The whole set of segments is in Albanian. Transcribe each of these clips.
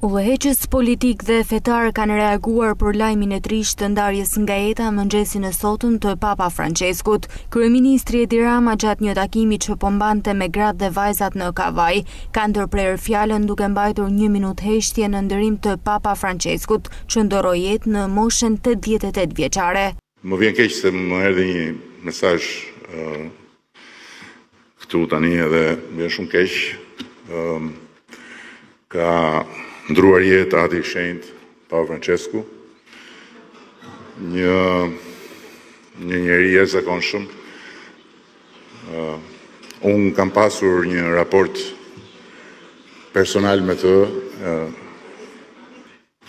Udhëheqës politik dhe fetar kanë reaguar për lajmin e trisht të ndarjes nga jeta mëngjesin e sotëm të Papa Franceskut. Kryeministri Edi Rama gjatë një takimi që po mbante me gratë dhe vajzat në Kavaj, ka ndërprer fjalën duke mbajtur 1 minutë heshtje në nderim të Papa Franceskut, që ndoroi jetë në moshën 88 vjeçare. Më vjen keq se më erdhi një mesazh këtu tani edhe vjen shumë keq. Ka ndruar jetë Ati i Shenjtë, Papa Francesku, një njeri jashtëzakonshëm. Unë kam pasur një raport personal me të,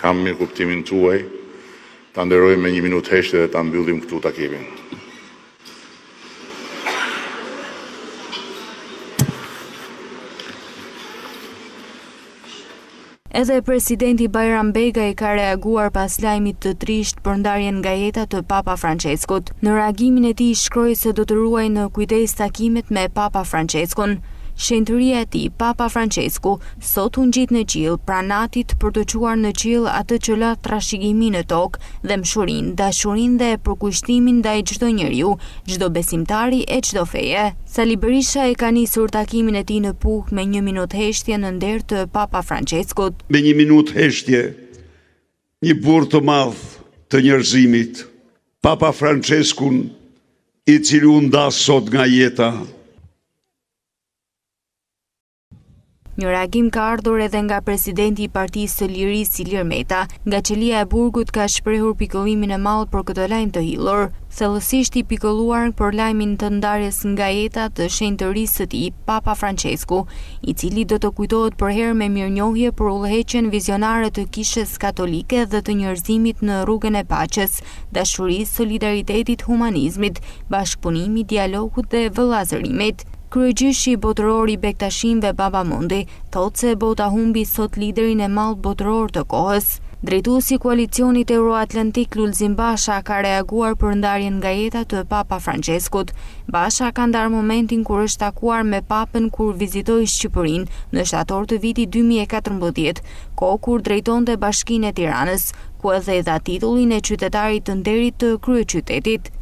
kam mirë kuptimin tuaj, ta nderoj me 1 minutë heshtje dhe ta mbyllim këtu takimin. Edhe presidenti Bajram Begaj ka reaguar pas lajmit të trisht për ndarjen nga jeta të Papa Franceskut. Në reagimin e tij shkroi se do të ruaj në kujdes takimet me Papa Franceskun. Shenjtëria e tij, Papa Francesku, sot u ngjit në qiell pranatit për të çuar në qiell atë që la trashëgimin në tokë dhe mshurinë, dashurinë dhe përkushtimin ndaj çdo njeriu, çdo besimtari e çdo feje. Sali Berisha e ka nisur takimin e tij në Puh me 1 minutë heshtje në nder të Papa Franceskut. Me 1 minutë heshtje, një burr të madh të njerëzimit, Papa Franceskun, i cili u ndas sot nga jeta. Një reagim ka ardhur edhe nga presidenti i Partisë së Lirisë Ilir Meta, nga qelia e burgut ka shprehur pikëllimin e madh për këtë lajm të hillur, thellësisht i pikëlluar për lajmin të ndarjes nga jeta të shenjtërisë së tij, Papa Francesku, i cili do të kujtohet për herë me mirënjohje për udhëheqjen vizionare të Kishës Katolike dhe të njerëzimit në rrugën e paqes, dashurisë, solidaritetit, humanizmit, bashkëpunimit, dialogut dhe vëllazërimit. Kryegjyshi botëror i Bektashimve Baba Mundi thotë se bota humbi sot liderin e madh botëror të kohës. Drejtuesi i koalicionit Euroatlantik Lulzim Basha ka reaguar për ndarjen nga jeta të Papa Franceskut. Basha ka ndarë momentin kur është takuar me Papën kur vizitoi Shqipërinë në shtator të vitit 2014, kohë kur drejtonte Bashkinë e Tiranës, ku edhe dha titullin e qytetarit të nderit të kryeqytetit.